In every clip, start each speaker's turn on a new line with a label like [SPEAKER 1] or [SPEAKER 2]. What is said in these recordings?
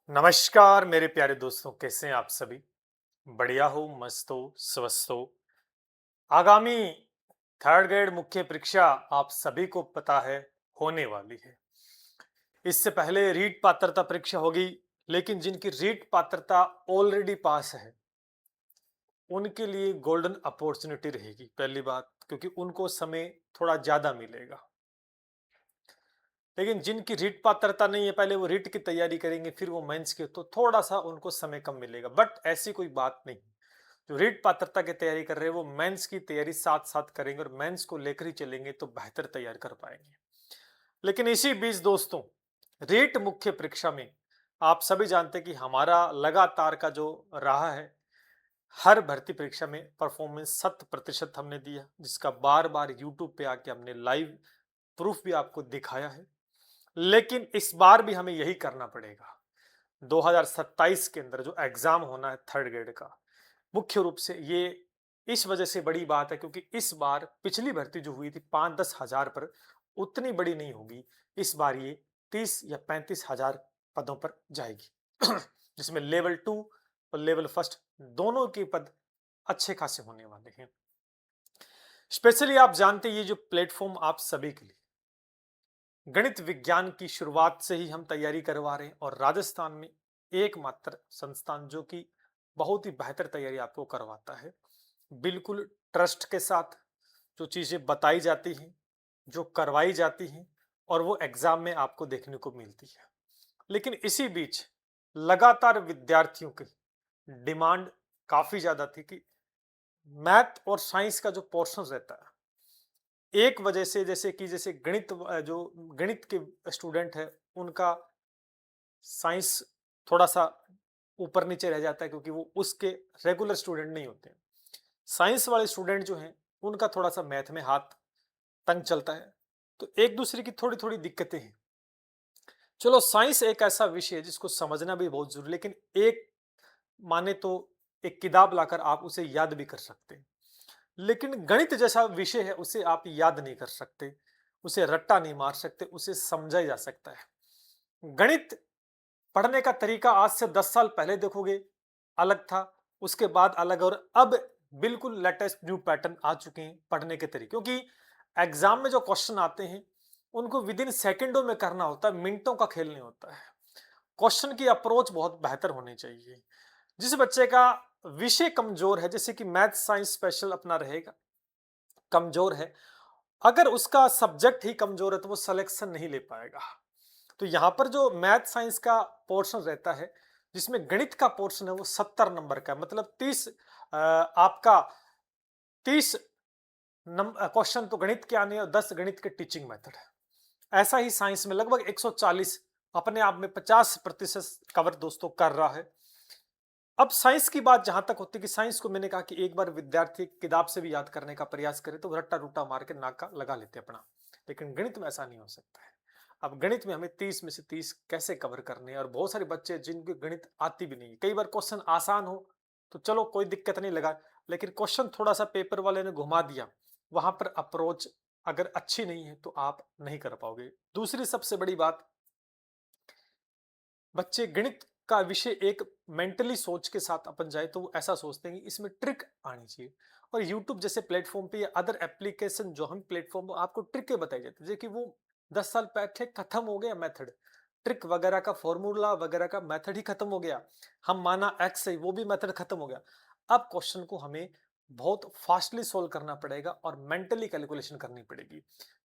[SPEAKER 1] नमस्कार मेरे प्यारे दोस्तों, कैसे हैं आप सभी? बढ़िया हो, मस्त हो, स्वस्थ हो। आगामी थर्ड ग्रेड मुख्य परीक्षा आप सभी को पता है होने वाली है। इससे पहले रीट पात्रता परीक्षा होगी, लेकिन जिनकी रीट पात्रता ऑलरेडी पास है उनके लिए गोल्डन अपॉर्चुनिटी रहेगी। पहली बात, क्योंकि उनको समय थोड़ा ज्यादा मिलेगा। लेकिन जिनकी रीट पात्रता नहीं है, पहले वो रीट की तैयारी करेंगे, फिर वो मेंस की, तो थोड़ा सा उनको समय कम मिलेगा। बट ऐसी कोई बात नहीं। जो रीट पात्रता की तैयारी कर रहे हैं वो मेंस की तैयारी साथ साथ करेंगे और मेंस को लेकर ही चलेंगे तो बेहतर तैयार कर पाएंगे। लेकिन इसी बीच दोस्तों, रीट मुख्य परीक्षा में आप सभी जानते हैं कि हमारा लगातार का जो रहा है, हर भर्ती परीक्षा में परफॉर्मेंस 100% हमने दिया, जिसका बार बार यूट्यूब पे आके हमने लाइव प्रूफ भी आपको दिखाया है। लेकिन इस बार भी हमें यही करना पड़ेगा। 2027 के अंदर जो एग्जाम होना है थर्ड ग्रेड का, मुख्य रूप से ये इस वजह से बड़ी बात है क्योंकि इस बार पिछली भर्ती जो हुई थी 5-10 हजार पर, उतनी बड़ी नहीं होगी। इस बार ये 30 या 35 हजार पदों पर जाएगी जिसमें लेवल 2 और लेवल फर्स्ट दोनों के पद अच्छे खासे होने वाले हैं। स्पेशली आप जानते हैं ये जो प्लेटफॉर्म आप सभी के लिए गणित विज्ञान की शुरुआत से ही हम तैयारी करवा रहे हैं, और राजस्थान में एकमात्र संस्थान जो कि बहुत ही बेहतर तैयारी आपको करवाता है, बिल्कुल ट्रस्ट के साथ। जो चीजें बताई जाती हैं, जो करवाई जाती हैं, और वो एग्जाम में आपको देखने को मिलती है। लेकिन इसी बीच लगातार विद्यार्थियों की डिमांड काफी ज्यादा थी कि मैथ और साइंस का जो पोर्शन रहता है, एक वजह से जैसे गणित जो गणित के स्टूडेंट है उनका साइंस थोड़ा सा ऊपर नीचे रह जाता है, क्योंकि वो उसके रेगुलर स्टूडेंट नहीं होते हैं। साइंस वाले स्टूडेंट जो हैं उनका थोड़ा सा मैथ में हाथ तंग चलता है, तो एक दूसरे की थोड़ी थोड़ी दिक्कतें हैं। चलो, साइंस एक ऐसा विषय है जिसको समझना भी बहुत जरूरी, लेकिन एक माने तो एक किताब लाकर आप उसे याद भी कर सकते हैं। लेकिन गणित जैसा विषय है उसे आप याद नहीं कर सकते, उसे रट्टा नहीं मार सकते, उसे समझा जा सकता है। गणित पढ़ने का तरीका आज से 10 साल पहले देखोगे अलग था, उसके बाद अलग, और अब बिल्कुल लेटेस्ट न्यू पैटर्न आ चुके हैं पढ़ने के तरीके। क्योंकि एग्जाम में जो क्वेश्चन आते हैं उनको विद इन सेकेंडों में करना होता है, मिनटों का खेल नहीं होता है। क्वेश्चन की अप्रोच बहुत बेहतर होनी चाहिए। जिस बच्चे का विषय कमजोर है, जैसे कि मैथ साइंस स्पेशल अपना रहेगा, कमजोर है, अगर उसका सब्जेक्ट ही कमजोर है तो वो सिलेक्शन नहीं ले पाएगा। तो यहाँ पर जो मैथ साइंस का पोर्शन रहता है, जिसमें गणित का पोर्शन है वो 70 नंबर का है। मतलब 30 आपका 30 क्वेश्चन तो गणित के आने हैं और 10 गणित के टीचिंग मेथड है। ऐसा ही साइंस में लगभग 140, अपने आप में 50% कवर दोस्तों कर रहा है। अब साइंस की बात जहां तक होती है कि साइंस को मैंने कहा कि एक बार विद्यार्थी किताब से भी याद करने का प्रयास करे तो रट्टा रूटा मार के नाका लगा लेते अपना। लेकिन गणित में ऐसा नहीं हो सकता है। अब गणित में हमें 30 में से 30 कैसे कवर करने हैं, और बहुत सारे बच्चे जिनकी गणित आती भी नहीं है। कई बार क्वेश्चन आसान हो तो चलो कोई दिक्कत नहीं लगा, लेकिन क्वेश्चन थोड़ा सा पेपर वाले ने घुमा दिया, वहां पर अप्रोच अगर अच्छी नहीं है तो आप नहीं कर पाओगे। दूसरी सबसे बड़ी बात, बच्चे गणित का विषय एक मेंटली सोच के साथ अपन जाए तो वो ऐसा सोचते हैं कि इसमें ट्रिक आनी चाहिए। और यूट्यूब जैसे प्लेटफॉर्म पे या अदर एप्लीकेशन जो हम प्लेटफॉर्म आपको ट्रिकें बताई जाती है, कि वो 10 साल पहले खत्म हो गया मेथड, ट्रिक वगैरह का फॉर्मूला वगैरह का मेथड ही खत्म हो गया। हम माना एक्स है, वो भी मेथड खत्म हो गया। अब क्वेश्चन को हमें बहुत फास्टली सोल्व करना पड़ेगा और मेंटली कैलकुलेशन करनी पड़ेगी।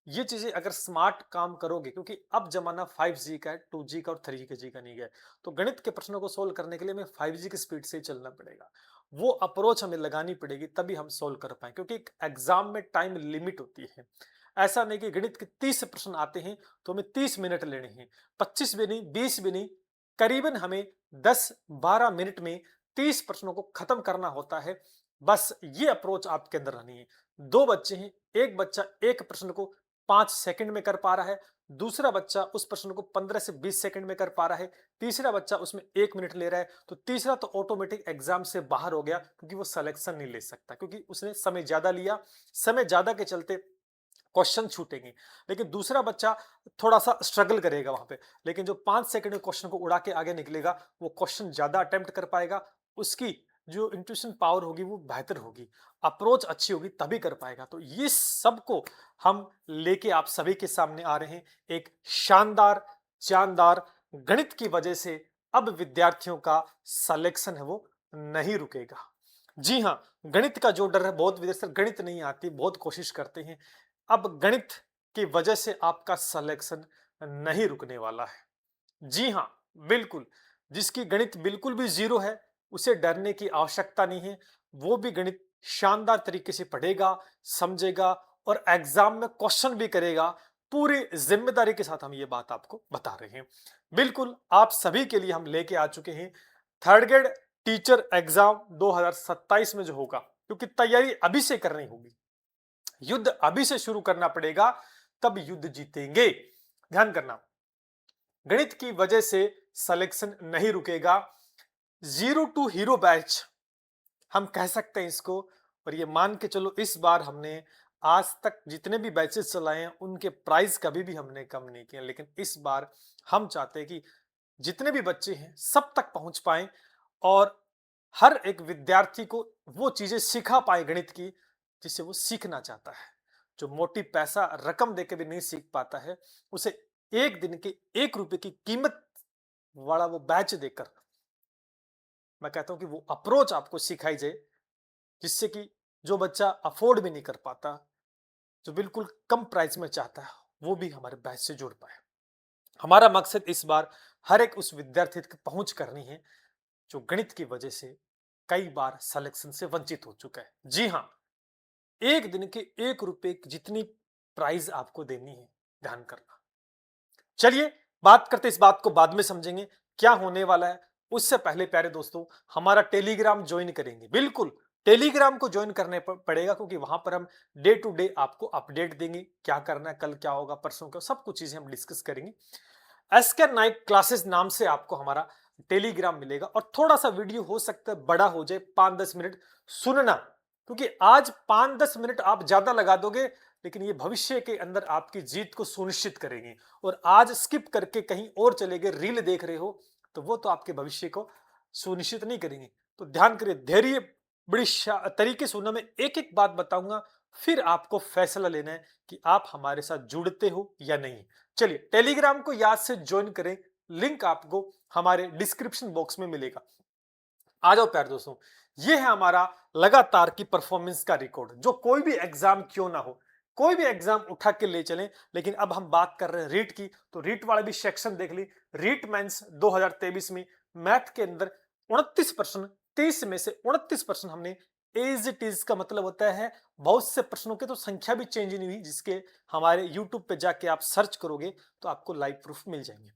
[SPEAKER 1] ये चीजें अगर स्मार्ट काम करोगे, क्योंकि अब जमाना 5G का है, 2G का और 3G का नहीं गया, तो गणित के प्रश्नों को सोल्व करने के लिए हमें 5G की स्पीड से ही चलना पड़ेगा। वो अप्रोच हमें लगानी पड़ेगी, तभी हम सोल्व कर पाए, क्योंकि एग्जाम में टाइम लिमिट होती है। ऐसा नहीं कि गणित के 30 प्रश्न आते हैं तो हमें 30 मिनट लेने हैं, 25 भी नहीं, 20 भी नहीं, करीबन हमें 10-12 मिनट में 30 प्रश्नों को खत्म करना होता है। बस ये अप्रोच आपके अंदर रहनी है। दो बच्चे हैं, एक बच्चा एक प्रश्न को 5 सेकंड में कर पा रहा है, दूसरा बच्चा उस प्रश्न को 15 से 20 सेकंड में कर पा रहा है, तीसरा बच्चा उसमें 1 मिनट ले रहा है, तो तीसरा तो ऑटोमेटिक एग्जाम से बाहर हो गया, क्योंकि वो सिलेक्शन नहीं ले सकता, क्योंकि उसने समय ज्यादा लिया। समय ज्यादा के चलते क्वेश्चन छूटेंगे, लेकिन दूसरा बच्चा थोड़ा सा स्ट्रगल करेगा वहां पे, लेकिन जो 5 सेकंड में क्वेश्चन को उड़ा के आगे निकलेगा वो क्वेश्चन ज्यादा अटेम्प्ट कर पाएगा, उसकी जो इंट्यूशन पावर होगी वो बेहतर होगी, अप्रोच अच्छी होगी, तभी कर पाएगा। तो ये सब को हम लेके आप सभी के सामने आ रहे हैं, एक शानदार जानदार गणित की वजह से अब विद्यार्थियों का सिलेक्शन है वो नहीं रुकेगा। जी हाँ, गणित का जो डर है, बहुत विद्यार्थी गणित नहीं आती, बहुत कोशिश करते हैं, अब गणित की वजह से आपका सिलेक्शन नहीं रुकने वाला है। जी हाँ, बिल्कुल, जिसकी गणित बिल्कुल भी ज़ीरो है, उसे डरने की आवश्यकता नहीं है। वो भी गणित शानदार तरीके से पढ़ेगा, समझेगा और एग्ज़ाम में क्वेश्चन भी करेगा। पूरी ज़िम्मेदारी के साथ हम ये बात आपको बता रहे हैं। बिल्कुल, आप सभी के लिए हम लेके आ चुके हैं थर्ड ग्रेड टीचर एग्ज़ाम 2027 में जो होगा, क्योंकि तैयारी अभी से करनी होगी। युद्ध अभी से शुरू करना पड़ेगा, तब युद्ध जीतेंगे। ध्यान करना, गणित की वजह से सिलेक्शन नहीं रुकेगा। जीरो टू हीरो बैच हम कह सकते हैं इसको, और ये मान के चलो इस बार हमने आज तक जितने भी बैचेस चलाए हैं उनके प्राइस कभी भी हमने कम नहीं किए, लेकिन इस बार हम चाहते हैं कि जितने भी बच्चे हैं सब तक पहुंच पाएं और हर एक विद्यार्थी को वो चीजें सिखा पाए गणित की जिसे वो सीखना चाहता है। जो मोटी पैसा रकम देके भी नहीं सीख पाता है, उसे एक दिन के 1 रुपए की कीमत वाला वो बैच देकर मैं कहता हूं कि वो अप्रोच आपको सिखाई जाए, जिससे कि जो बच्चा अफोर्ड भी नहीं कर पाता, जो बिल्कुल कम प्राइस में चाहता है, वो भी हमारे बैच से जुड़ पाए। हमारा मकसद इस बार हर एक उस विद्यार्थी तक पहुंच करनी है जो गणित की वजह से कई बार सिलेक्शन से वंचित हो चुका है। जी हाँ, एक दिन के 1 रुपए की जितनी प्राइज आपको देनी है, ध्यान करना। चलिए, बात करते इस बात को बाद में समझेंगे क्या होने वाला है। उससे पहले प्यारे दोस्तों, हमारा टेलीग्राम ज्वाइन करेंगे। बिल्कुल, टेलीग्राम को ज्वाइन करने पड़ेगा, क्योंकि वहां पर हम डे टू डे आपको अपडेट देंगे, क्या करना है, कल क्या होगा, परसों क्या, सब कुछ चीजें हम डिस्कस करेंगे। एसके नाइट क्लासेस नाम से आपको हमारा टेलीग्राम मिलेगा, और थोड़ा सा वीडियो हो सकता है बड़ा हो जाए, 5-10 मिनट सुनना, क्योंकि आज 5-10 मिनट आप ज्यादा लगा दोगे, लेकिन ये भविष्य के अंदर आपकी जीत को सुनिश्चित करेंगे। और आज स्किप करके कहीं और चले गए, रील देख रहे हो, तो वो तो आपके भविष्य को सुनिश्चित नहीं करेंगे। तो ध्यान करिए, धैर्य बड़ी तरीके से सुनना, मैं एक एक बात बताऊंगा, फिर आपको फैसला लेना है कि आप हमारे साथ जुड़ते हो या नहीं। चलिए, टेलीग्राम को याद से ज्वाइन करें, लिंक आपको हमारे डिस्क्रिप्शन बॉक्स में मिलेगा। आ जाओ प्यारे दोस्तों, ये है हमारा लगातार की परफॉर्मेंस का रिकॉर्ड, जो कोई भी एग्जाम क्यों ना हो, कोई भी एग्जाम उठा के ले चलें। लेकिन अब हम बात कर रहे हैं रीट की, तो रीट वाला भी सेक्शन देख ली। रीट मेंस 2023 में मैथ के अंदर 29%, 30 में से 29% हमने एज इट इज का मतलब होता है बहुत से प्रश्नों के तो संख्या भी चेंज नहीं हुई, जिसके हमारे यूट्यूब पे जाके आप सर्च करोगे तो आपको लाइव प्रूफ मिल जाएंगे।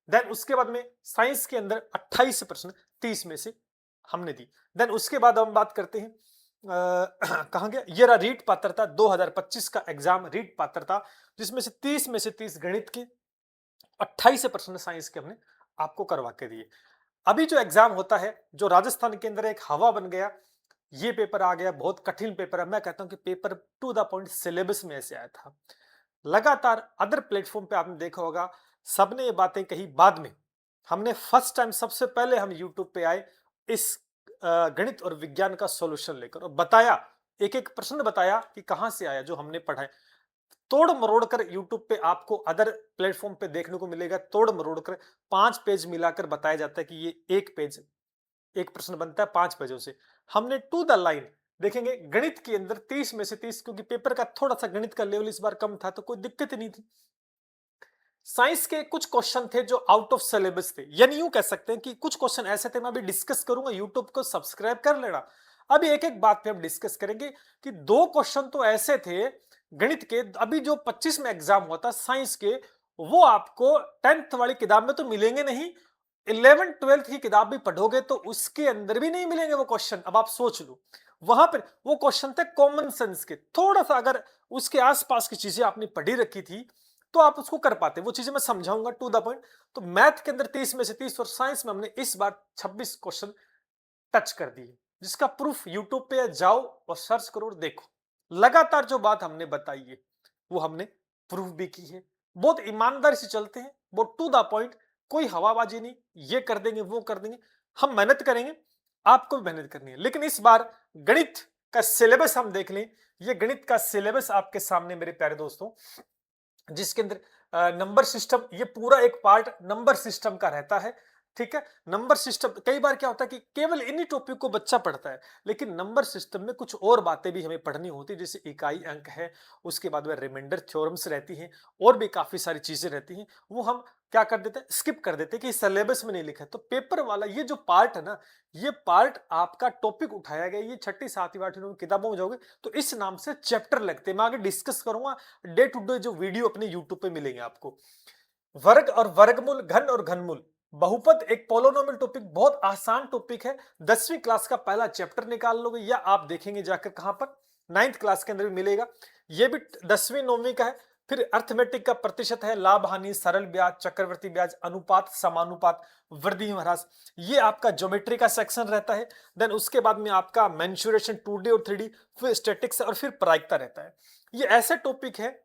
[SPEAKER 1] देन उसके बाद में साइंस के अंदर 28% 30 में से हमने दी। देन उसके बाद हम बात करते हैं कहाँ गया, ये रहा रीट पात्रता 2025 का एग्जाम, रीट पात्रता, जिसमें से 30 में से 30 गणित के, 28% साइंस के हमने आपको करवा के दिए। अभी जो एग्जाम होता है, जो राजस्थान के अंदर एक हवा बन गया, ये पेपर आ गया, बहुत कठिन पेपर है। मैं कहता हूं कि paper two the point syllabus में ऐसे आया था। लगातार अदर प्लेटफॉर्म पे आपने देखा होगा, सबने ये बातें कही बाद में, हमने फर्स्ट टाइम सबसे पहले हम यूट्यूब पे आए इस गणित और विज्ञान का सॉल्यूशन लेकर, और बताया, एक एक प्रश्न बताया कि कहां से आया, जो हमने पढ़ा है। तोड़ मरोड़ कर यूट्यूब पे आपको अदर प्लेटफॉर्म पे देखने को मिलेगा, तोड़ मरोड़ कर 5 पेज मिलाकर बताया जाता है कि ये एक पेज, एक प्रश्न बनता है 5 पेजों से। हमने टू द लाइन देखेंगे, गणित के अंदर 30 में से 30, क्योंकि पेपर का थोड़ा सा गणित का लेवल इस बार कम था, तो कोई दिक्कत ही नहीं थी। साइंस के कुछ क्वेश्चन थे जो आउट ऑफ सिलेबस थे, यानी यूं कह सकते हैं कि कुछ क्वेश्चन ऐसे थे, मैं अभी डिस्कस करूंगा, यूट्यूब को सब्सक्राइब कर लेना। अभी एक एक बात पे हम डिस्कस करेंगे कि 2 क्वेश्चन तो ऐसे थे गणित के, अभी जो 25 में एग्जाम हुआ था साइंस के, वो आपको 10th वाली किताब में तो मिलेंगे नहीं, 11th-12th की किताब भी पढ़ोगे तो उसके अंदर भी नहीं मिलेंगे वो क्वेश्चन। अब आप सोच लो, वहां पर वो क्वेश्चन थे कॉमन सेंस के, थोड़ा सा अगर उसके आसपास की चीजें आपने पढ़ी रखी थी तो आप उसको कर पाते। वो चीजें मैं समझाऊंगा टू द पॉइंट। तो मैथ के अंदर 30 में से 30 और साइंस में हमने इस बार 26 क्वेश्चन टच कर दिए, जिसका प्रूफ यूट्यूब पे जाओ और सर्च करो और देखो। लगातार जो बात हमने बताई है, वो हमने प्रूव भी की है। बहुत ईमानदारी से चलते हैं, बहुत टू द पॉइंट, कोई हवाबाजी नहीं, ये कर देंगे, वो कर देंगे। हम मेहनत करेंगे, आपको भी मेहनत करनी है। लेकिन इस बार गणित का सिलेबस हम देख लें। ये गणित का सिलेबस आपके सामने मेरे प्यारे दोस्तों, जिसके अंदर नंबर सिस्टम, ये पूरा एक पार्ट नंबर सिस्टम का रहता है। ठीक है, नंबर सिस्टम कई बार क्या होता है कि केवल इन्हीं टॉपिक को बच्चा पढ़ता है, लेकिन नंबर सिस्टम में कुछ और बातें भी हमें पढ़नी होती है, जैसे इकाई अंक है, उसके बाद में रिमाइंडर थ्योरम्स रहती हैं, और भी काफी सारी चीजें रहती हैं। वो हम क्या कर देते हैं, स्किप कर देते हैं कि सिलेबस में नहीं लिखा है। तो पेपर वाला ये जो पार्ट है ना, ये पार्ट आपका टॉपिक उठाया गया, ये छठी सातवीं आठवीं नौवीं किताबों में जाओगे तो इस नाम से चैप्टर लगते हैं। मैं आगे डिस्कस करूंगा, डे टू डे जो वीडियो अपने यूट्यूब पे मिलेंगे आपको। वर्ग और वर्गमूल, घन और घनमूल, बहुपद, एक पोलोनोमियल टॉपिक, बहुत आसान टॉपिक है। 10वीं क्लास का पहला चैप्टर निकाल लोगे, या आप देखेंगे जाकर कहां पर, 9th क्लास के अंदर भी मिलेगा। ये भी 10वीं 9वीं का है। फिर अर्थमेटिक का प्रतिशत है, लाभ हानि, सरल ब्याज, चक्रवृद्धि ब्याज, अनुपात, समानुपात, वृद्धि ह्रास, ये आपका ज्योमेट्री का सेक्शन रहता है। देन उसके बाद में आपका मेंसुरेशन 2D और 3D, फिर स्टैटिक्स और फिर प्रायिकता रहता है। ये ऐसे टॉपिक है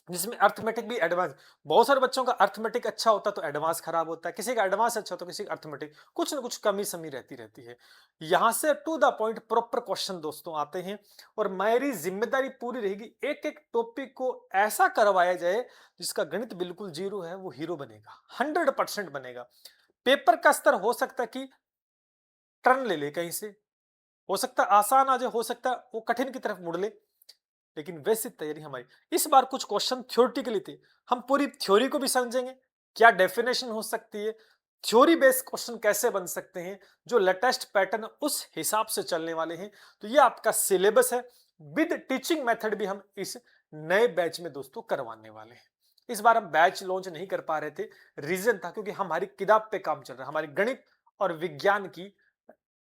[SPEAKER 1] जिसमें अर्थमेटिक भी एडवांस, बहुत सारे बच्चों का अर्थमेटिक अच्छा होता है तो एडवांस खराब होता है, किसी का एडवांस अच्छा होता है, किसी का अर्थमेटिक कुछ ना कुछ कमी समी रहती है। यहां से to the point proper question दोस्तों आते हैं, और मेरी जिम्मेदारी पूरी रहेगी एक एक टॉपिक को ऐसा करवाया जाए जिसका गणित बिल्कुल जीरो है वो हीरो बनेगा, 100% बनेगा। पेपर का स्तर हो सकता है कि टर्न ले ले कहीं से, हो सकता है आसान आ जाए, हो सकता है वो कठिन की तरफ मुड़ ले, लेकिन वैसी तैयारी हमारी इस बार कुछ क्वेश्चन थ्योरेटिकली थे। हम पूरी थ्योरी को भी समझेंगे, क्या डेफिनेशन हो सकती है, थ्योरी बेस्ड क्वेश्चन कैसे बन सकते हैं, जो लेटेस्ट पैटर्न उस हिसाब से चलने वाले हैं। तो ये आपका सिलेबस है, विद टीचिंग मेथड भी हम इस नए बैच में दोस्तों करवाने वाले हैं। इस बार हम बैच लॉन्च नहीं कर पा रहे थे, रीजन था क्योंकि हमारी किताब पे काम चल रहा है, हमारी गणित और विज्ञान की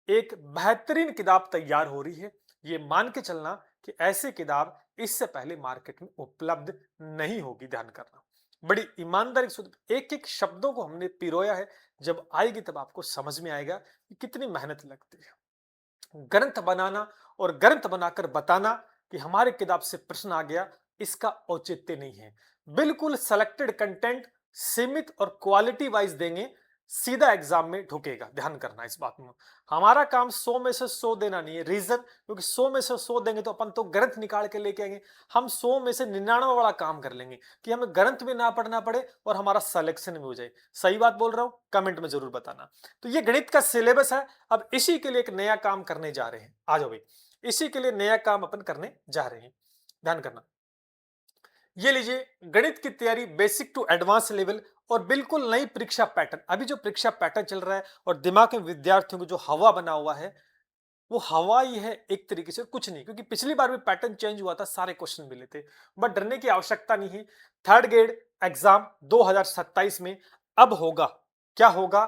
[SPEAKER 1] एक बेहतरीन किताब तैयार हो रही है। ये मान के चलना कि ऐसी किताब इससे पहले मार्केट में उपलब्ध नहीं होगी, ध्यान करना। बड़ी ईमानदारी से एक एक शब्दों को हमने पिरोया है, जब आएगी तब आपको समझ में आएगा कि कितनी मेहनत लगती है ग्रंथ बनाना, और ग्रंथ बनाकर बताना कि हमारी किताब से प्रश्न आ गया, इसका औचित्य नहीं है। बिल्कुल सेलेक्टेड कंटेंट, सीमित और क्वालिटी वाइज देंगे, सीधा एग्जाम में ढुकेगा, ध्यान करना इस बात में। हमारा काम 100 में से 100 देना नहीं है, रीजन क्योंकि 100 में से 100 देंगे तो अपन तो ग्रंथ निकाल के लेके आएंगे। हम 100 में से 99 वाला काम कर लेंगे कि हमें ग्रंथ भी ना पढ़ना पड़े और हमारा सिलेक्शन भी हो जाए। सही बात बोल रहा हूं, कमेंट में जरूर बताना। तो ये गणित का सिलेबस है, अब इसी के लिए एक नया काम करने जा रहे हैं। आ जाओ भाई, इसी के लिए नया काम अपन करने जा रहे हैं, ध्यान करना। ये लीजिए, गणित की तैयारी बेसिक टू एडवांस लेवल, और बिल्कुल नई परीक्षा पैटर्न। अभी जो परीक्षा पैटर्न चल रहा है और दिमाग में विद्यार्थियों को जो हवा बना हुआ है, वो हवा ही है एक तरीके से, कुछ नहीं। क्योंकि पिछली बार भी पैटर्न चेंज हुआ था, सारे क्वेश्चन मिले थे, बट डरने की आवश्यकता नहीं है। थर्ड ग्रेड एग्जाम 2027 में अब होगा, क्या होगा,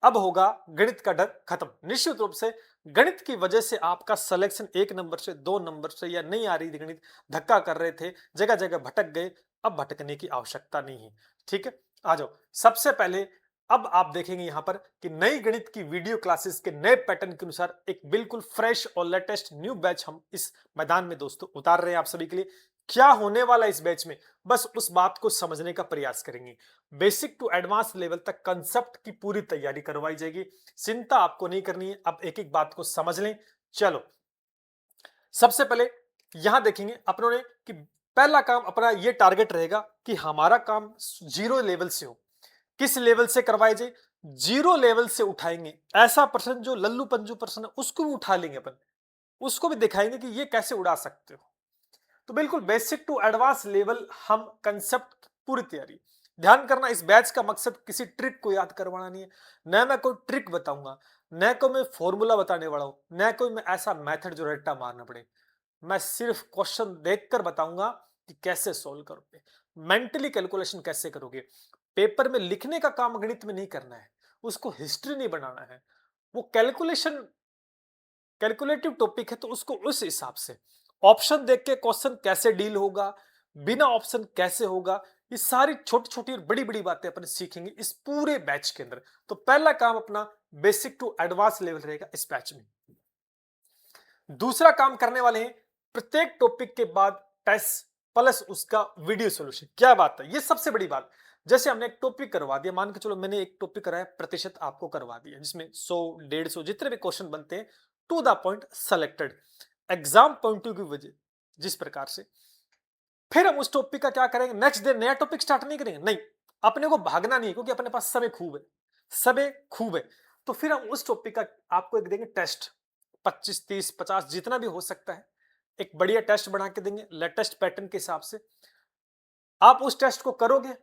[SPEAKER 1] अब होगा गणित का डर खत्म। निश्चित रूप से गणित की वजह से आपका सिलेक्शन 1 नंबर से 2 नंबर से, या नहीं आ रही थी गणित, धक्का कर रहे थे, जगह जगह भटक गए, अब भटकने की आवश्यकता नहीं है। ठीक है, आ जाओ। सबसे पहले अब आप देखेंगे यहां पर कि नई गणित की वीडियो क्लासेस के नए पैटर्न के अनुसार एक बिल्कुल फ्रेश और लेटेस्ट न्यू बैच हम इस मैदान में दोस्तों उतार रहे हैं आप सभी के लिए। क्या होने वाला इस बैच में, बस उस बात को समझने का प्रयास करेंगे। बेसिक टू एडवांस लेवल तक कंसेप्ट की पूरी तैयारी करवाई जाएगी, चिंता आपको नहीं करनी है। अब एक एक बात को समझ लें। चलो, सबसे पहले यहां देखेंगे अपनों ने कि पहला काम अपना ये टारगेट रहेगा कि हमारा काम जीरो लेवल से हो। किस लेवल से करवाए जाए, जीरो लेवल से उठाएंगे। ऐसा प्रश्न जो लल्लू पंजू प्रश्न है उसको भी उठा लेंगे अपन, उसको भी दिखाएंगे कि ये कैसे उड़ा सकते हो। तो बिल्कुल बेसिक टू एडवांस लेवल हम कंसेप्ट पूरी तैयारी। ध्यान करना, इस बैच का मकसद किसी ट्रिक को याद करवाना नहीं है, न मैं कोई ट्रिक बताऊंगा, न कोई मैं फॉर्मूला बताने वाला हूं, न कोई मैं ऐसा मेथड जो रट्टा मारना पड़े। मैं सिर्फ क्वेश्चन देखकर बताऊंगा कि कैसे सोल्व करोगे, मेंटली कैलकुलेशन कैसे करोगे। पेपर में लिखने का काम गणित में नहीं करना है, उसको हिस्ट्री नहीं बनाना है, वो कैलकुलेशन, कैलकुलेटिव टॉपिक है तो उसको उस हिसाब से ऑप्शन देख के क्वेश्चन कैसे डील होगा, बिना ऑप्शन कैसे होगा, ये सारी छोटी छोटी और बड़ी बड़ी बातें अपन सीखेंगे इस पूरे बैच के अंदर। तो पहला काम अपना बेसिक टू एडवांस लेवल रहेगा इस बैच में। दूसरा काम करने वाले हैं, प्रत्येक टॉपिक के बाद टेस्ट प्लस उसका वीडियो सॉल्यूशन। क्या बात है, ये सबसे बड़ी बात। जैसे हमने एक टॉपिक करवा दिया, मान के चलो मैंने एक टॉपिक कराया, प्रतिशत आपको करवा दिया, जिसमें 100 150 जितने भी क्वेश्चन बनते हैं, to the point selected, exam point of view वजह जिस प्रकार से, फिर हम उस टॉपिक का क्या करेंगे, नेक्स्ट डे नया टॉपिक स्टार्ट नहीं करेंगे, नहीं, अपने को भागना नहीं है, क्योंकि अपने पास समय खूब है, समय खूब है। तो फिर हम उस टॉपिक का आपको एक देंगे टेस्ट, 25 30 50 जितना भी हो सकता है, एक बढ़िया टेस्ट बना के देंगे लेटेस्ट पैटर्न के हिसाब से। आप उस टेस्ट को करोगे,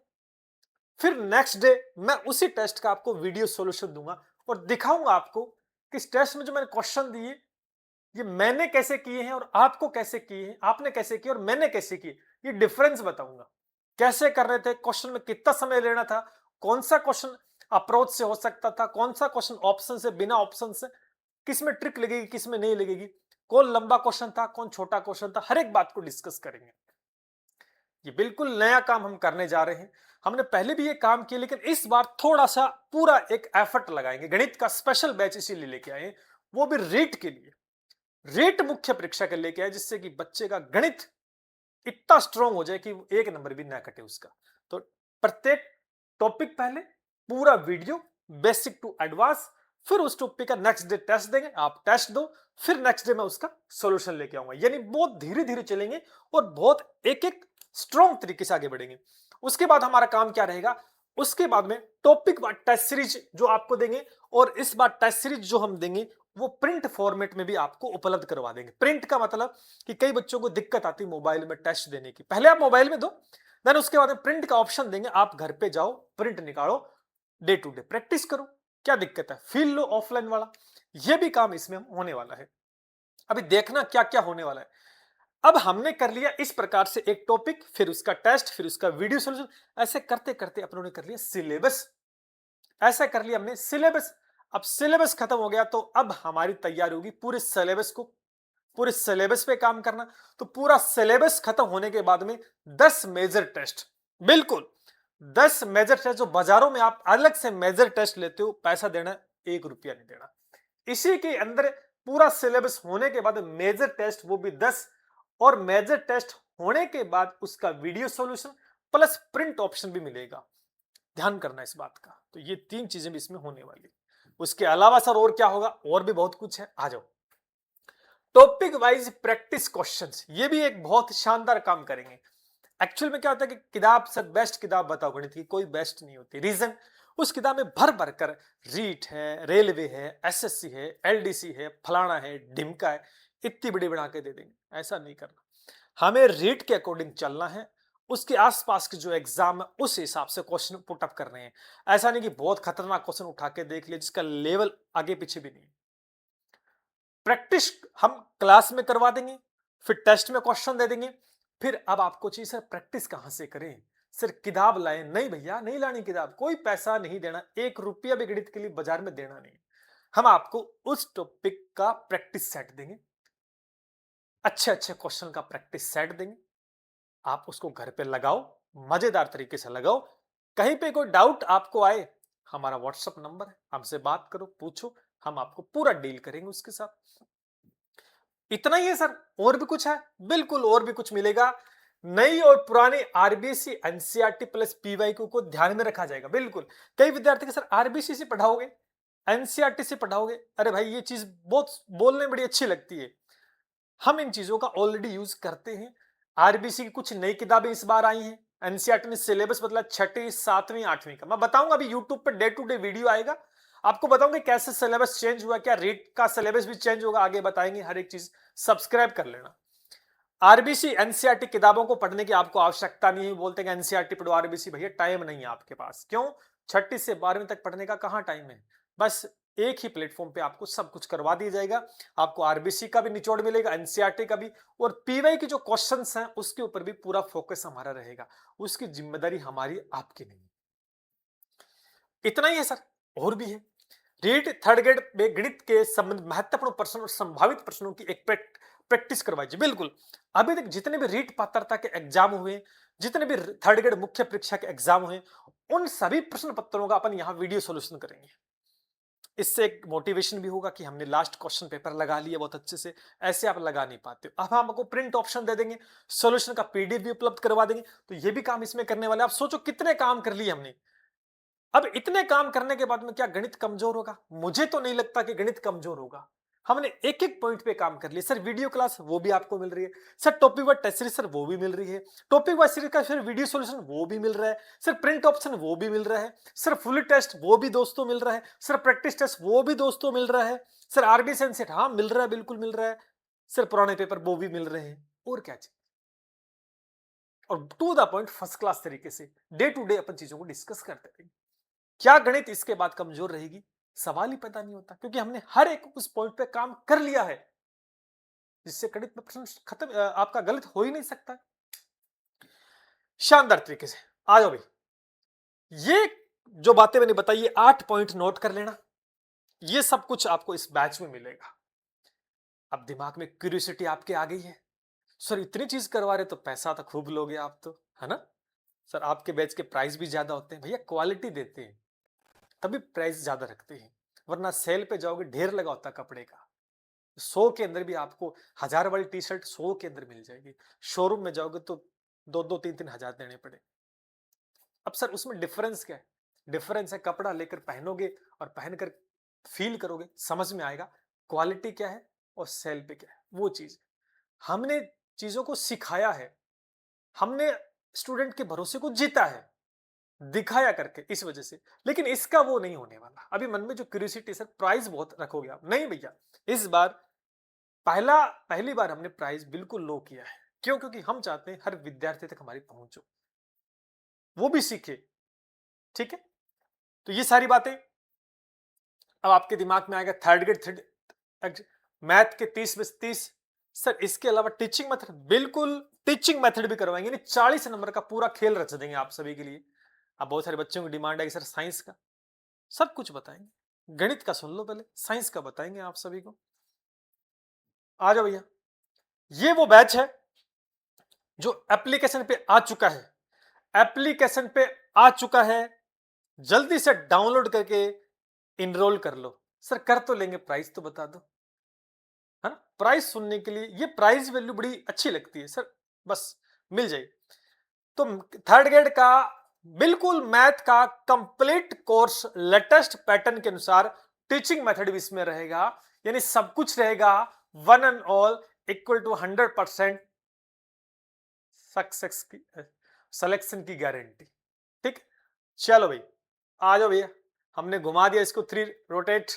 [SPEAKER 1] फिर नेक्स्ट डे मैं उसी टेस्ट का आपको वीडियो सॉल्यूशन दूंगा और दिखाऊंगा आपको कि इस टेस्ट में जो मैंने क्वेश्चन दिए, ये मैंने कैसे किए हैं और आपको कैसे किए हैं, आपने कैसे किए और मैंने कैसे किए, ये डिफरेंस बताऊंगा। कैसे कर रहे थे, क्वेश्चन में कितना समय लेना था, कौन सा क्वेश्चन अप्रोच से हो सकता था, कौन सा क्वेश्चन ऑप्शन से, बिना ऑप्शन से, किस में ट्रिक लगेगी, किस में नहीं लगेगी, कौन लंबा क्वेश्चन था, कौन छोटा क्वेश्चन था, हर एक बात को डिस्कस करेंगे। ये बिल्कुल नया काम हम करने जा रहे हैं। हमने पहले भी ये काम किया, लेकिन इस बार थोड़ा सा पूरा एक एफर्ट लगाएंगे। गणित का स्पेशल बैच इसीलिए लेके आए, वो भी रीट के लिए, रीट मुख्य परीक्षा के लेके आए, जिससे कि बच्चे का गणित इतना स्ट्रांग हो जाए कि एक नंबर भी ना कटे उसका। तो प्रत्येक टॉपिक पहले पूरा वीडियो बेसिक टू एडवांस, फिर उस टॉपिक का नेक्स्ट डे टेस्ट देंगे, आप टेस्ट दो, फिर नेक्स्ट डे मैं उसका सॉल्यूशन लेके आऊंगा। यानी बहुत धीरे धीरे चलेंगे और बहुत एक एक स्ट्रांग तरीके से आगे बढ़ेंगे। उसके बाद हमारा काम क्या रहेगा, उसके बाद में टॉपिक वाइज टेस्ट सीरीज जो आपको देंगे, और इस बार टेस्ट सीरीज जो हम देंगे वो प्रिंट फॉर्मेट में भी आपको उपलब्ध करवा देंगे। प्रिंट का मतलब कि कई बच्चों को दिक्कत आती है मोबाइल में टेस्ट देने की, पहले आप मोबाइल में दो, देन उसके बाद में प्रिंट का ऑप्शन देंगे, आप घर पे जाओ, प्रिंट निकालो, डे टू डे प्रैक्टिस करो। क्या दिक्कत है, फील लो ऑफलाइन वाला। ये भी काम इसमें होने वाला है। अभी देखना क्या क्या होने वाला है। अब हमने कर लिया इस प्रकार से एक टॉपिक, फिर उसका टेस्ट, फिर उसका वीडियो सॉल्यूशन, ऐसे करते करते अपनों ने कर लिया सिलेबस। ऐसा कर लिया हमने सिलेबस। अब सिलेबस खत्म हो गया, तो अब हमारी तैयारी होगी पूरे सिलेबस को, पूरे सिलेबस पे काम करना। तो पूरा सिलेबस खत्म होने के बाद में 10 मेजर टेस्ट, बिल्कुल 10 मेजर टेस्ट, जो बाजारों में आप अलग से मेजर टेस्ट लेते हो, पैसा देना, 1 रुपया नहीं देना। इसी के अंदर पूरा सिलेबस होने के बाद मेजर टेस्ट, वो भी 10, और मेजर टेस्ट होने के बाद उसका video solution plus print option भी मिलेगा। ध्यान करना इस बात का। तो ये 3 चीजें भी इसमें होने वाली। उसके अलावा सर और क्या होगा, और भी बहुत कुछ है, आ जाओ। टॉपिक वाइज प्रैक्टिस क्वेश्चंस, ये भी एक बहुत शानदार काम करेंगे। एक्चुअल में क्या होता है कि किताब सर बेस्ट किताब बताओ गणित की, कोई बेस्ट नहीं होती। रीजन, उस किताब में भर भर कर रीट है, रेलवे है, एसएससी है, एलडीसी है, फलाना है, ढिमका है, इतनी बड़ी बना के दे देंगे। ऐसा नहीं करना, हमें रीट के अकॉर्डिंग चलना है। उसके आसपास के जो एग्जाम है उस हिसाब से क्वेश्चन पुट अप करने हैं। ऐसा नहीं कि बहुत खतरनाक क्वेश्चन उठा के देख लिया जिसका लेवल आगे पीछे भी नहीं। प्रैक्टिस हम क्लास में करवा देंगे, फिर टेस्ट में क्वेश्चन दे देंगे। फिर अब आपको चाहिए सर प्रैक्टिस कहां से करें, सर किताब लाए, नहीं भैया नहीं लानी किताब, कोई पैसा नहीं देना, 1 रुपया भी गणित के लिए बाजार में देना नहीं। हम आपको उस टॉपिक का प्रैक्टिस सेट देंगे, अच्छे अच्छे क्वेश्चन का प्रैक्टिस सेट देंगे। आप उसको घर पे लगाओ, मजेदार तरीके से लगाओ। कहीं पे कोई डाउट आपको आए, हमारा व्हाट्सएप नंबर है, हमसे बात करो, पूछो, हम आपको पूरा डील करेंगे उसके साथ। इतना ही है सर, और भी कुछ है? बिल्कुल और भी कुछ मिलेगा। नई और पुरानी आरबीसी एनसीईआरटी प्लस पीवाईक्यू को ध्यान में रखा जाएगा। बिल्कुल, कई विद्यार्थी के सर आरबीसी से पढ़ाओगे, एनसीईआरटी से पढ़ाओगे, अरे भाई ये चीज बहुत बोलने में बड़ी अच्छी लगती है, हम इन चीजों का ऑलरेडी यूज करते हैं। आरबीसी की कुछ नई किताबें इस बार आई हैं, एनसीईआरटी ने सिलेबस बदला 6वीं 7वीं 8वीं का। मैं बताऊंगा, अभी YouTube per day to day video आएगा, आपको बताऊंगा कैसे सिलेबस चेंज हुआ, क्या रेट का सिलेबस भी चेंज होगा, आगे बताएंगे हर एक चीज। सब्सक्राइब कर लेना। आरबीसी एनसीईआरटी किताबों को पढ़ने की आपको आवश्यकता नहीं है। बोलते हैं एनसीईआरटी पढ़ो, आरबीसी, भैया टाइम नहीं है आपके पास। क्यों? 6वीं से 12वीं तक पढ़ने का कहां टाइम है। बस एक ही प्लेटफॉर्म पे आपको सब कुछ करवा दिया जाएगा। आपको आरबीसी का भी निचोड़ मिलेगा, एनसीईआरटी का भी, और पीवाई के जो क्वेश्चंस हैं उसके ऊपर भी पूरा फोकस हमारा रहेगा। उसकी जिम्मेदारी हमारी, आपकी नहीं। इतना ही है सर, और भी है। रीट थर्ड ग्रेड में गणित के संबंध महत्वपूर्ण प्रश्न और संभावित प्रश्नों की एक प्रैक्टिस करवाई जी। बिल्कुल, अभी तक जितने भी रीट पात्रता के एग्जाम हुए, जितने भी थर्ड ग्रेड मुख्य परीक्षा के एग्जाम हुए, उन सभी प्रश्न पत्रों का अपन यहाँ वीडियो सोल्यूशन करेंगे। इससे एक मोटिवेशन भी होगा कि हमने लास्ट क्वेश्चन पेपर लगा लिया बहुत अच्छे से, ऐसे आप लगा नहीं पाते हो। अब हम आपको प्रिंट ऑप्शन दे देंगे, सॉल्यूशन का पीडीएफ भी उपलब्ध करवा देंगे, तो ये भी काम इसमें करने वाले। आप सोचो कितने काम कर लिए हमने। अब इतने काम करने के बाद में क्या गणित कमजोर होगा? मुझे तो नहीं लगता कि गणित कमजोर होगा। हमने एक-एक पॉइंट पे काम कर लिया। सर वीडियो क्लास वो भी आपको मिल रही है। Sir topic wise test series sir वो भी मिल रही है। टॉपिक वाइज़ सीरीज का फिर वीडियो सॉल्यूशन वो भी मिल रहा है। सर प्रिंट ऑप्शन वो भी मिल रहा है। सर फुल टेस्ट वो भी दोस्तों मिल रहा है। सर प्रैक्टिस टेस्ट वो भी दोस्तों मिल रहा है। सर आरबी सेंसेट हाँ मिल रहा है, बिल्कुल मिल रहा है। सर पुराने पेपर वो भी मिल रहे हैं। और क्या चाहिए? और to the point first class तरीके से डे टू डे अपन चीजों को डिस्कस करते रहेंगे। क्या गणित इसके बाद कमजोर रहेगी? सवाल ही पैदा नहीं होता, क्योंकि हमने हर एक उस पॉइंट पे काम कर लिया है, जिससे गणित में प्रश्न खत्म आपका गलत हो ही नहीं सकता। शानदार तरीके से आ जाओ भाई। ये जो बातें मैंने बताई ये 8 पॉइंट नोट कर लेना। ये सब कुछ आपको इस बैच में मिलेगा। अब दिमाग में क्यूरियोसिटी आपके आ गई है, सर इतनी चीज करवा रहे तो पैसा तो खूब लोगे आप तो, है ना? सर आपके बैच के प्राइस भी ज्यादा होते हैं भैया, क्वालिटी देते हैं तभी प्राइस ज्यादा रखते हैं, वरना सेल पे जाओगे ढेर लगा होता कपड़े का। 100 के अंदर भी आपको 1000 वाली टी शर्ट 100 के अंदर मिल जाएगी, शोरूम में जाओगे तो 2-2 3-3 हजार देने पड़े। अब सर उसमें डिफरेंस क्या है? डिफरेंस है कपड़ा लेकर पहनोगे और पहनकर फील करोगे, समझ में आएगा क्वालिटी क्या है और सेल पे क्या है, वो चीज। हमने चीजों को सिखाया है, हमने स्टूडेंट के भरोसे को जीता है, दिखाया करके, इस वजह से। लेकिन इसका वो नहीं होने वाला। अभी मन में जो क्यूरियोसिटी, सर प्राइस बहुत रखोगे आप, नहीं भैया। इस बार पहली बार हमने प्राइस बिल्कुल लो किया है। क्यों? क्योंकि हम चाहते हैं हर विद्यार्थी तक हमारी पहुंच हो, वो भी सीखे। ठीक है, तो ये सारी बातें अब आपके दिमाग में आएगा। थर्ड ग्रेड थर्ड मैथ के 30 में से 30। सर इसके अलावा टीचिंग मेथड, बिल्कुल टीचिंग मेथड भी करवाएंगे, यानी 40 नंबर का पूरा खेल रच देंगे आप सभी के लिए। अब बहुत सारे बच्चों की डिमांड है कि सर साइंस का, सब कुछ बताएंगे। गणित का सुन लो पहले, साइंस का बताएंगे आप सभी को। आ जाओ भैया। ये वो बैच है जो एप्लीकेशन पे आ चुका है, एप्लीकेशन पे आ चुका है। जल्दी से डाउनलोड करके इनरोल कर लो। सर कर तो लेंगे, प्राइस तो बता दो, है ना? प्राइस सुनने के लिए, ये प्राइस वैल्यू बड़ी अच्छी लगती है सर, बस मिल जाएगी। तो थर्ड ग्रेड का बिल्कुल मैथ का कंप्लीट कोर्स लेटेस्ट पैटर्न के अनुसार, टीचिंग मेथड भी इसमें रहेगा, यानी सब कुछ रहेगा। One and all equal to 100% success की सिलेक्शन की गारंटी। ठीक, चलो भाई आ जाओ भैया। हमने घुमा दिया इसको 3 रोटेट,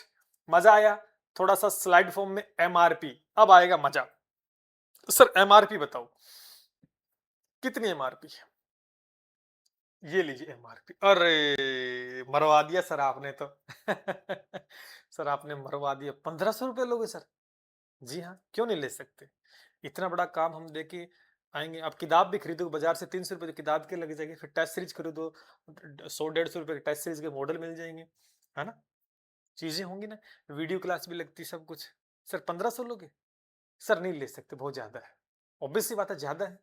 [SPEAKER 1] मजा आया। थोड़ा सा स्लाइड फॉर्म में एमआरपी, अब आएगा मजा। तो सर एमआरपी बताओ, कितनी एमआरपी है? ये लीजिए एमआरपी। अरे मरवा दिया सर आपने तो। सर आपने मरवा दिया। 1500 रुपए लोगे सर? जी हाँ, क्यों नहीं ले सकते? इतना बड़ा काम हम देके आएंगे। आप किताब भी खरीदो बाजार से 300 रुपए की किताब के लग जाएंगे, फिर टेस्ट सीरीज खरीदो 100-150 रुपए के टेस्ट सीरीज के मॉडल मिल जाएंगे, है ना? चीजें होंगी ना, वीडियो क्लास भी लगती सब कुछ। सर 1500 लोगे? सर नहीं ले सकते, बहुत ज्यादा है। ऑब्वियस सी बात है, ज्यादा है।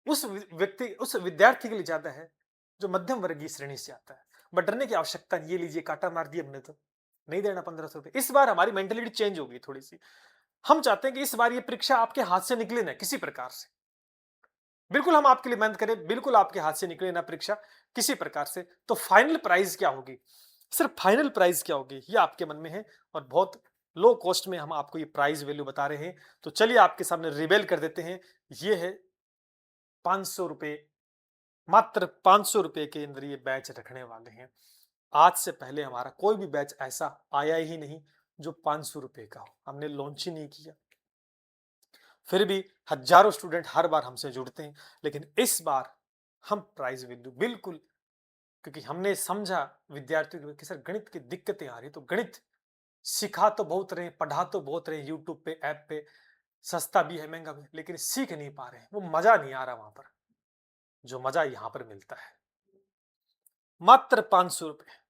[SPEAKER 1] उस व्यक्ति, उस विद्यार्थी के लिए ज्यादा है जो मध्यम वर्गीय श्रेणी से आता है। बट डरने की आवश्यकता नहीं। ये लीजिए काटा मार दिया हमने तो, नहीं देना 1500 रुपए। इस बार हमारी मेंटेलिटी चेंज होगी थोड़ी सी। हम चाहते हैं कि इस बार ये परीक्षा आपके हाथ से निकले ना किसी प्रकार से। बिल्कुल हम आपके लिए मेहनत करें, बिल्कुल आपके हाथ से निकले ना परीक्षा किसी प्रकार से। तो फाइनल प्राइस क्या होगी? सिर्फ फाइनल प्राइस क्या होगी ये आपके मन में है, और बहुत लो कॉस्ट में हम आपको ये प्राइस वैल्यू बता रहे हैं। तो चलिए आपके सामने रिवेल कर देते हैं। ये है 500 रुपए, मात्र 500 रुपए के अंदर ये बैच रखने वाले हैं। आज से पहले हमारा कोई भी बैच ऐसा आया ही नहीं जो 500 रुपए का हो, हमने लॉन्च ही नहीं किया। फिर भी हजारों स्टूडेंट हर बार हमसे जुड़ते हैं, लेकिन इस बार हम प्राइस वैल्यू बिल्कुल, क्योंकि हमने समझा विद्यार्थियों की कि सर गणित की दिक्कतें आ रही, तो गणित सिखा तो बहुत रहे, पढ़ा तो बहुत रहे, यूट्यूब पे ऐप पे, सस्ता भी है महंगा भी है, लेकिन सीख नहीं पा रहे हैं, वो मजा नहीं आ रहा वहां पर जो मजा यहां पर मिलता है। मात्र 500 रुपए।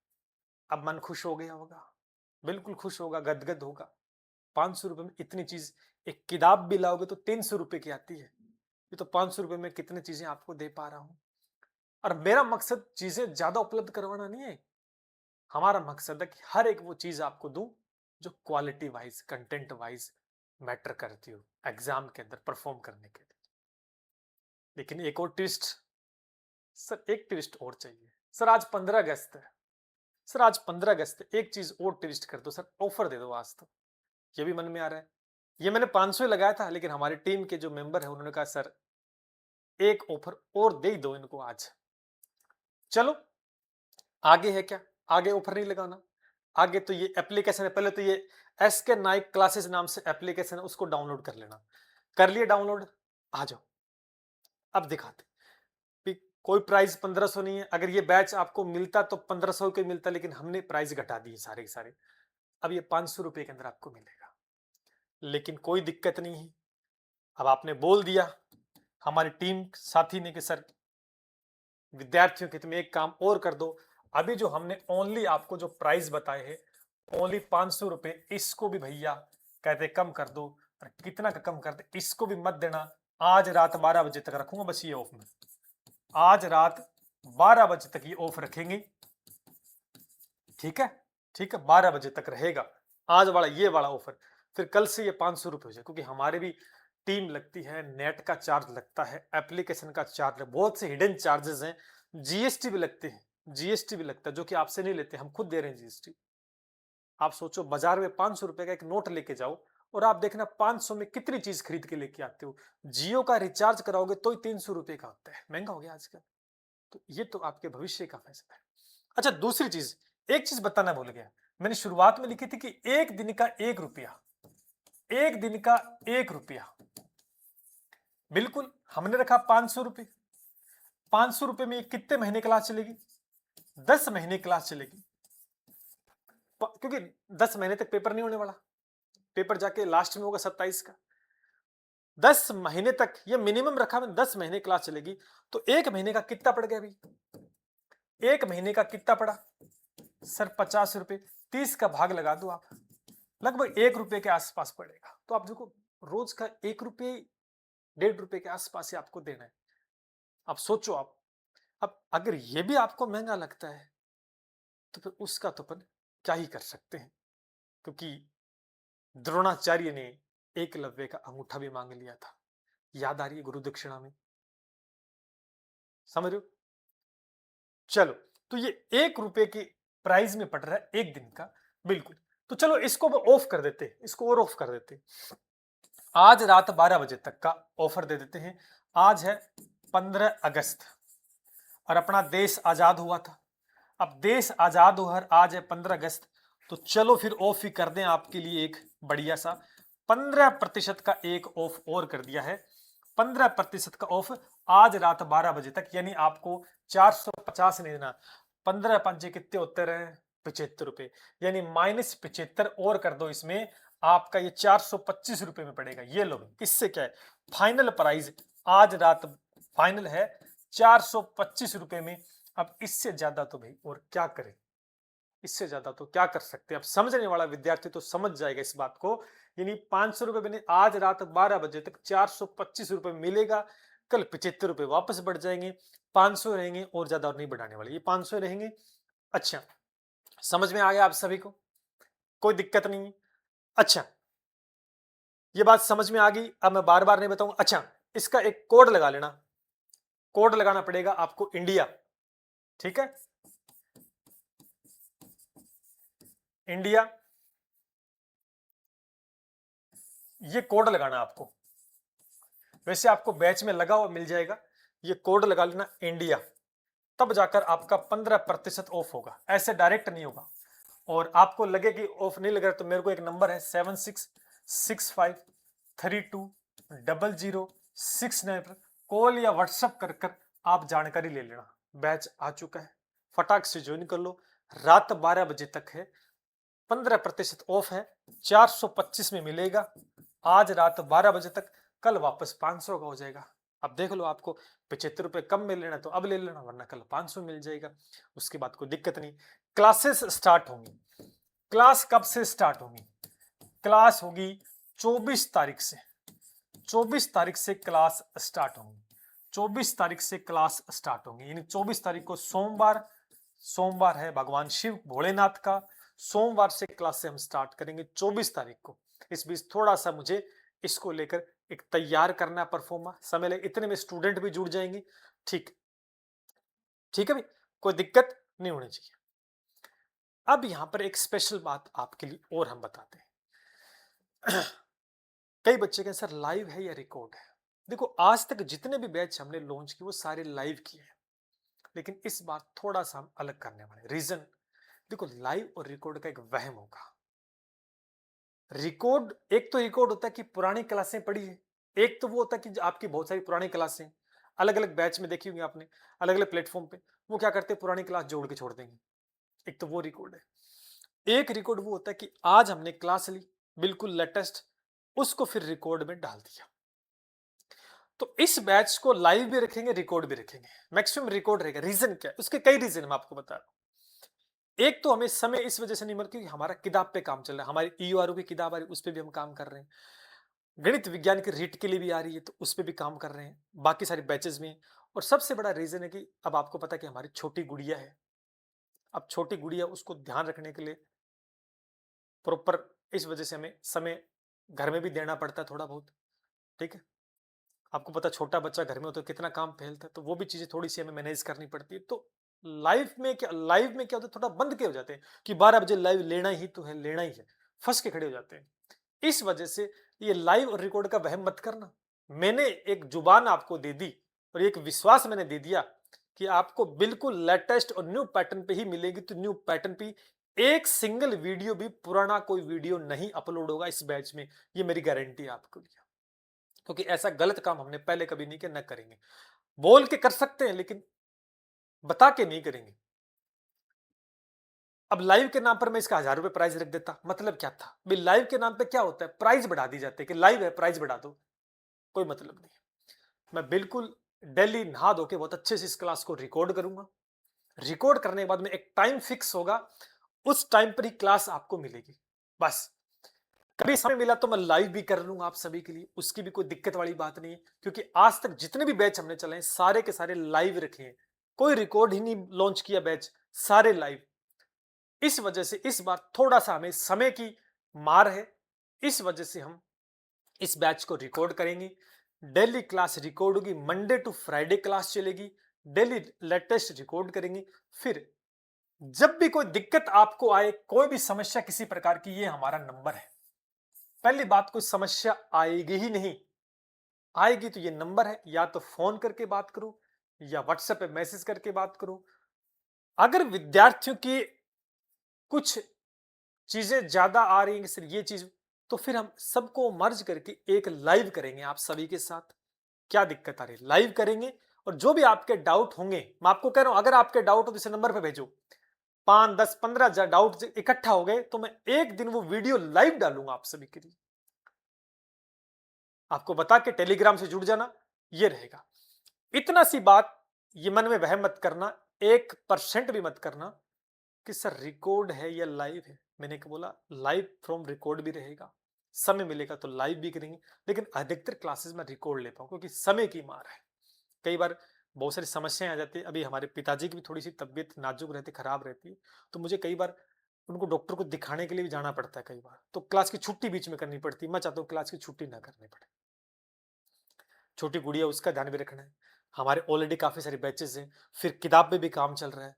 [SPEAKER 1] अब मन खुश हो गया होगा, बिल्कुल खुश होगा, गदगद होगा। 500 रुपए में इतनी चीज, एक किताब भी लाओगे तो 300 रुपए की आती है। ये तो 500 रुपए में कितनी चीजें आपको दे पा रहा हूं। और मेरा मकसद चीजें ज्यादा उपलब्ध करवाना नहीं है, हमारा मकसद है कि हर एक वो चीज आपको दूं जो quality wise, content wise matter करती हो एग्जाम के अंदर परफॉर्म करने के लिए। लेकिन एक और ट्विस्ट सर, एक ट्विस्ट और चाहिए सर। आज 15 अगस्त है सर, आज 15 अगस्त है, एक चीज और ट्विस्ट कर दो सर, ऑफर दे दो आज तो। ये भी मन में आ रहा है। ये मैंने 500 लगाया था, लेकिन हमारी टीम के जो मेंबर है उन्होंने कहा सर एक ऑफर और दे ही दो इनको आज। चलो आगे है क्या, आगे ऑफर नहीं लगाना। आगे तो ये एप्लीकेशन है, पहले तो ये एसके नाइक क्लासेस नाम से एप्लीकेशन है, उसको डाउनलोड कर लेना। कर लिए डाउनलोड, आ जाओ अब दिखाते भी। कोई प्राइस 1500 नहीं है। अगर ये बैच आपको मिलता तो 1500 के मिलता, लेकिन हमने प्राइस घटा दिए सारे के सारे। अब ये 500 रुपए के अंदर आपको मिलेगा। लेकिन कोई दिक्कत नहीं है, अब आपने बोल दिया हमारी टीम साथी ने कि सर विद्यार्थियों के तुम एक काम और कर दो। अभी जो हमने ओनली आपको जो प्राइस बताए हैं ओनली 500 रुपए, इसको भी भैया कहते कम कर दो। और कितना का कम कर दे इसको भी मत देना। आज रात 12 बजे तक रखूंगा बस ये ऑफ में। आज रात 12 बजे तक ये ऑफ रखेंगे, ठीक है? ठीक है, 12 बजे तक रहेगा आज वाला ये वाला ऑफर। फिर कल से ये 500 रुपए हो जाए, क्योंकि हमारे भी टीम लगती है, नेट का चार्ज लगता है, एप्लीकेशन का चार्ज, बहुत से हिडन चार्जेस हैं, जीएसटी भी लगते हैं। जीएसटी भी लगता है जो कि आपसे नहीं लेते, हम खुद दे रहे हैं जीएसटी। आप सोचो बाजार में 500 रुपए का एक नोट लेके जाओ और आप देखना 500 में कितनी चीज खरीद के लेके आते हो। जियो का रिचार्ज कराओगे तो ही 300 रुपए का होता है, महंगा हो गया आजकल। तो ये तो आपके भविष्य का फैसला है। अच्छा दूसरी चीज, एक चीज बताना भूल गया, मैंने शुरुआत में लिखी थी कि एक दिन का 1 रुपया, एक दिन का 1 रुपया, बिल्कुल हमने रखा 500 रुपए। 500 रुपए में कितने महीने क्लास चलेगी? 10 महीने क्लास चलेगी, क्योंकि 10 महीने तक पेपर नहीं होने वाला, पेपर जाके लास्ट में होगा 27 का। 10 महीने तक ये मिनिमम रखा मैंने, 10 महीने क्लास चलेगी। तो एक महीने का कितना पड़ गया अभी? एक महीने का कितना पड़ा सर? 50 रुपए। 30 का भाग लगा दो आप, लगभग 1 रुपए के आसपास पड़ेगा। तो आप देखो रोज का 1 रुपये, 1.5 रुपए के आसपास ही आपको देना है। अब सोचो आप, अब अगर ये भी आपको महंगा लगता है तो फिर उसका तो अपन क्या ही कर सकते हैं, क्योंकि द्रोणाचार्य ने एकलव्य का अंगूठा भी मांग लिया था। याद आ रही है गुरु दक्षिणा में? समझ रहे हो? चलो, तो ये 1 रुपए की प्राइस में पड़ रहा है एक दिन का, बिल्कुल। तो चलो इसको ऑफ कर देते, इसको और ऑफ कर देते। आज रात 12 बजे तक का ऑफर दे देते हैं। आज है 15 अगस्त और अपना देश आजाद हुआ था। अब देश आजाद हुआ, आज है 15 अगस्त, तो चलो फिर ऑफ ही कर दें आपके लिए एक बढ़िया सा 15% का एक ऑफ और कर दिया है। 15% का ऑफ आज रात 12 बजे तक, यानी आपको 450 नहीं देना। 15 पंजे कितने होते रहे? 75 रुपए, यानी -75 और कर दो इसमें, आपका ये 425 रुपए में पड़ेगा। ये लो, इससे क्या है, फाइनल प्राइस आज रात फाइनल है 425 रुपए में। अब इससे ज्यादा तो भाई और क्या करें, इससे ज्यादा तो क्या कर सकते हैं। अब समझने वाला विद्यार्थी तो समझ जाएगा इस बात को। यानी 500 रुपए मैंने आज रात 12 बजे तक 425 रुपए मिलेगा। कल 75 रुपए वापस बढ़ जाएंगे, 500 रहेंगे, और ज्यादा और नहीं बढ़ाने वाले, ये 500 रहेंगे। अच्छा, समझ में आ गया आप सभी को? कोई दिक्कत नहीं है? अच्छा, ये बात समझ में आ गई, अब मैं बार बार नहीं बताऊंगा। अच्छा, इसका एक कोड लगा लेना, कोड लगाना पड़ेगा आपको इंडिया, ठीक है? इंडिया, ये कोड लगाना आपको। वैसे आपको बैच में लगा हुआ मिल जाएगा, ये कोड लगा लेना इंडिया, तब जाकर आपका 15% ऑफ होगा, ऐसे डायरेक्ट नहीं होगा। और आपको लगे कि ऑफ नहीं लग रहा तो मेरे को एक नंबर है 7665320069 पर कॉल या व्हाट्सएप कर कर आप जानकारी ले लेना। बैच आ चुका है, फटाक से ज्वाइन कर लो। रात 12 बजे तक है, 15% ऑफ है, 425 में मिलेगा आज रात 12 बजे तक। कल वापस 500 का हो जाएगा। अब देख लो, आपको 75 रुपए कम में लेना तो अब ले लेना, वरना कल 500 मिल जाएगा। उसके बाद कोई दिक्कत नहीं। क्लासेस स्टार्ट होंगी, क्लास कब से स्टार्ट होगी? क्लास होगी 24 तारीख से। 24 तारीख से क्लास स्टार्ट होंगी, 24 तारीख से क्लास स्टार्ट होंगी, यानी 24 तारीख को सोमवार, सोमवार है भगवान शिव भोलेनाथ का, सोमवार से क्लास से हम स्टार्ट करेंगे 24 तारीख को। इस बीच थोड़ा सा मुझे इसको लेकर एक तैयार करना है परफॉर्मा, समय लगे, इतने में स्टूडेंट भी जुड़ जाएंगे। ठीक ठीक है भाई, कोई दिक्कत नहीं होनी चाहिए। अब यहां पर एक स्पेशल बात आपके लिए और हम बताते हैं। कई बच्चे कहते सर लाइव है या रिकॉर्ड है। देखो आज तक जितने भी बैच हमने लॉन्च किए वो सारे लाइव किए हैं, लेकिन इस बार थोड़ा सा हम अलग करने वाले। रीजन देखो, लाइव और रिकॉर्ड का एक वहम होगा। रिकॉर्ड, एक तो रिकॉर्ड होता है कि पुरानी क्लासें पढ़ी है, एक तो वो होता है कि आपकी बहुत सारी पुरानी क्लासें अलग अलग बैच में देखी होंगी आपने, अलग अलग प्लेटफॉर्म पे, वो क्या करते हैं पुरानी क्लास जोड़ के छोड़ देंगे। एक तो वो रिकॉर्ड है। एक रिकॉर्ड वो होता है कि आज हमने क्लास ली बिल्कुल लेटेस्ट, उसको फिर रिकॉर्ड में डाल दिया। तो इस बैच को लाइव भी रखेंगे, रिकॉर्ड भी रखेंगे, मैक्सिमम रिकॉर्ड रहेगा। रीजन क्या है, उसके कई रीजन मैं आपको बता रहा हूं। एक तो हमें समय इस वजह से नहीं मिल क्योंकि हमारा किताब पे काम चल रहा है, हमारी ईयूआरओ की किताब आ रही है, उस पर भी हम काम कर रहे हैं। गणित विज्ञान की रीट के लिए भी आ रही है, तो उस पर भी काम कर रहे हैं, बाकी सारे बैचेस में। और सबसे बड़ा रीजन है कि अब आपको पता है कि हमारी छोटी गुड़िया है। अब छोटी गुड़िया, उसको ध्यान रखने के लिए प्रॉपर, इस वजह से हमें समय घर में भी देना पड़ता है थोड़ा बहुत। ठीक है, आपको पता छोटा बच्चा घर में हो तो कितना काम फैलता है, तो वो भी चीजें थोड़ी सी हमें मैनेज करनी पड़ती है। तो लाइव में क्या होता है, थोड़ा बंद के हो जाते हैं कि 12 बजे लाइव लेना ही तो है, लेना ही है, फंस के खड़े हो जाते हैं। इस वजह से ये लाइव और रिकॉर्ड का वहम मत करना। मैंने एक जुबान आपको दे दी और एक विश्वास मैंने दे दिया कि आपको बिल्कुल लेटेस्ट और न्यू पैटर्न पे ही मिलेगी। तो न्यू पैटर्न पे एक सिंगल वीडियो भी पुराना कोई वीडियो नहीं अपलोड होगा इस बैच में, ये मेरी गारंटी है आपको लिए। क्योंकि ऐसा गलत काम हमने पहले कभी नहीं किया, न करेंगे। बोल के कर सकते हैं लेकिन बता के नहीं करेंगे। अब लाइव के नाम पर मैं इसका 1000 रुपए प्राइस रख देता, मतलब क्या था भाई? लाइव के नाम पे क्या होता है, प्राइस बढ़ा दी जाती है कि लाइव है प्राइस बढ़ा दो, कोई मतलब नहीं। मैं बिल्कुल डेली नहा धो के बहुत अच्छे से इस क्लास को रिकॉर्ड करूंगा। रिकॉर्ड करने के बाद में एक टाइम फिक्स होगा, उस टाइम पर ही क्लास आपको मिलेगी। बस कभी समय मिला तो मैं लाइव भी कर लूंगा आप सभी के लिए, उसकी भी कोई दिक्कत वाली बात नहीं है। क्योंकि आज तक जितने भी बैच हमने चलाए सारे के सारे लाइव रखे हैं, कोई रिकॉर्ड ही नहीं लॉन्च किया बैच, सारे लाइव। इस वजह से इस बार थोड़ा सा हमें समय की मार है, इस वजह से हम इस बैच को रिकॉर्ड करेंगे। डेली क्लास रिकॉर्ड होगी, मंडे टू फ्राइडे क्लास चलेगी, डेली लेटेस्ट रिकॉर्ड करेंगे। फिर जब भी कोई दिक्कत आपको आए, कोई भी समस्या किसी प्रकार की, ये हमारा नंबर है। पहली बात, कोई समस्या आएगी ही नहीं, आएगी तो ये नंबर है, या तो फोन करके बात करो या व्हाट्सएप पे मैसेज करके बात करो। अगर विद्यार्थियों की कुछ चीजें ज्यादा आ रही हैं, सिर्फ ये चीज, तो फिर हम सबको मर्ज करके एक लाइव करेंगे आप सभी के साथ। क्या दिक्कत आ रही है, लाइव करेंगे। और जो भी आपके डाउट होंगे, मैं आपको कह रहा हूं, अगर आपके डाउट हो तो इस नंबर पे भेजो। 5 10 15 डाउट इकट्ठा हो गए तो मैं एक दिन वो वीडियो लाइव डालूंगा आप सभी के लिए। आपको बता के टेलीग्राम से जुड़ जाना, ये रहेगा। इतना सी बात, ये मन में वहम मत करना, 1% भी मत करना कि सर रिकॉर्ड है या लाइव है। मैंने क्या बोला, लाइव फ्रॉम रिकॉर्ड भी रहेगा, समय मिलेगा तो लाइव भी करेंगे, लेकिन अधिकतर क्लासेस में रिकॉर्ड ले पाऊँ क्योंकि समय की मार है। कई बार बहुत सारी समस्याएं आ जाती है। अभी हमारे पिताजी की भी थोड़ी सी तबीयत नाजुक रहती, खराब रहती है, तो मुझे कई बार उनको डॉक्टर को दिखाने के लिए भी जाना पड़ता है। कई बार तो क्लास की छुट्टी बीच में करनी पड़ती है। मैं चाहता हूँ क्लास की छुट्टी ना करनी पड़े। छोटी गुड़िया, उसका ध्यान भी रखना है। हमारे ऑलरेडी काफी सारे बैचेस हैं, फिर किताब पे भी काम चल रहा है।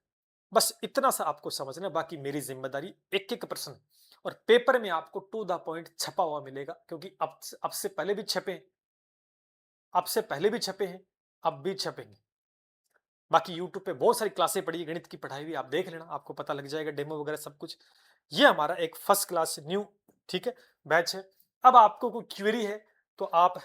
[SPEAKER 1] बस इतना सा आपको समझना है, बाकी मेरी जिम्मेदारी एक एक प्रश्न। और पेपर में आपको टू द पॉइंट छपा हुआ मिलेगा, क्योंकि अब से पहले भी छपे हैं, अब से पहले भी छपे हैं, अब भी छपेंगे। बाकी यूट्यूब पे बहुत सारी क्लासें पढ़ी है, गणित की पढ़ाई हुई, आप देख लेना, आपको पता लग जाएगा, डेमो वगैरह सब कुछ। ये हमारा एक फर्स्ट क्लास न्यू, ठीक है, बैच है। अब आपको कोई क्वेरी है तो आप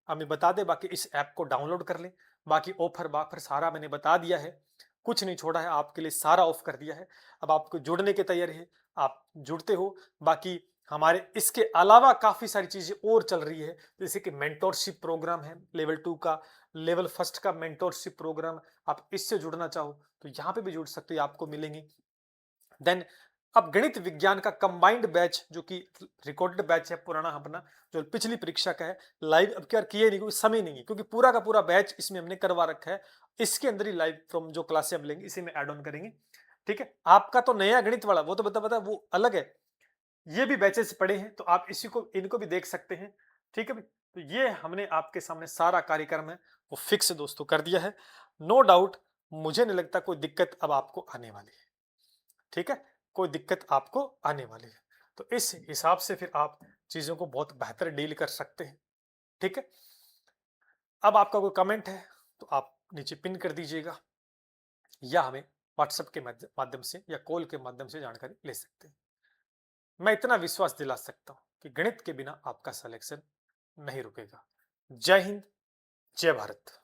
[SPEAKER 1] हमें बता दें, बाकी इस ऐप को डाउनलोड कर लें। बाकी ऑफर वाफर सारा मैंने बता दिया है, कुछ नहीं छोड़ा है आपके लिए, सारा ऑफ कर दिया है। अब आपको जुड़ने की तैयारी है, आप जुड़ते हो। बाकी हमारे इसके अलावा काफी सारी चीजें और चल रही है, जैसे कि मेंटोरशिप प्रोग्राम है लेवल 2 का, लेवल फर्स्ट का मेंटोरशिप प्रोग्राम। आप इससे जुड़ना चाहो तो यहाँ पे भी जुड़ सकते हो, आपको मिलेंगे। देन अब गणित विज्ञान का कंबाइंड बैच, जो कि रिकॉर्डेड बैच है पुराना अपना, जो पिछली परीक्षा का है, लाइव अब क्या किए नहीं क्योंकि समय नहीं है, क्योंकि पूरा का पूरा बैच इसमें हमने करवा रखा है। इसके अंदर ही लाइव फ्रॉम जो क्लासे हम लेंगे इसी में ऐड ऑन करेंगे। ठीक है? आपका तो नया गणित वाला वो तो बता वो अलग है। ये भी बैचेस पड़े हैं, तो आप इनको भी देख सकते हैं। ठीक है भाई? तो ये हमने आपके सामने सारा कार्यक्रम है वो फिक्स दोस्तों कर दिया है। नो डाउट मुझे नहीं लगता कोई दिक्कत अब आपको आने वाली है। ठीक है? कोई दिक्कत आपको आने वाली है। तो इस हिसाब से फिर आप चीज़ों को बहुत बेहतर डील कर सकते हैं। ठीक है? अब आपका कोई कमेंट है, तो आप नीचे पिन कर दीजिएगा या हमें व्हाट्सएप के माध्यम से या कॉल के माध्यम से जानकारी ले सकते हैं। मैं इतना विश्वास दिला सकता हूँ कि गणित के बिना आपका सिलेक्शन नहीं रुकेगा। जय हिंद, जय भारत।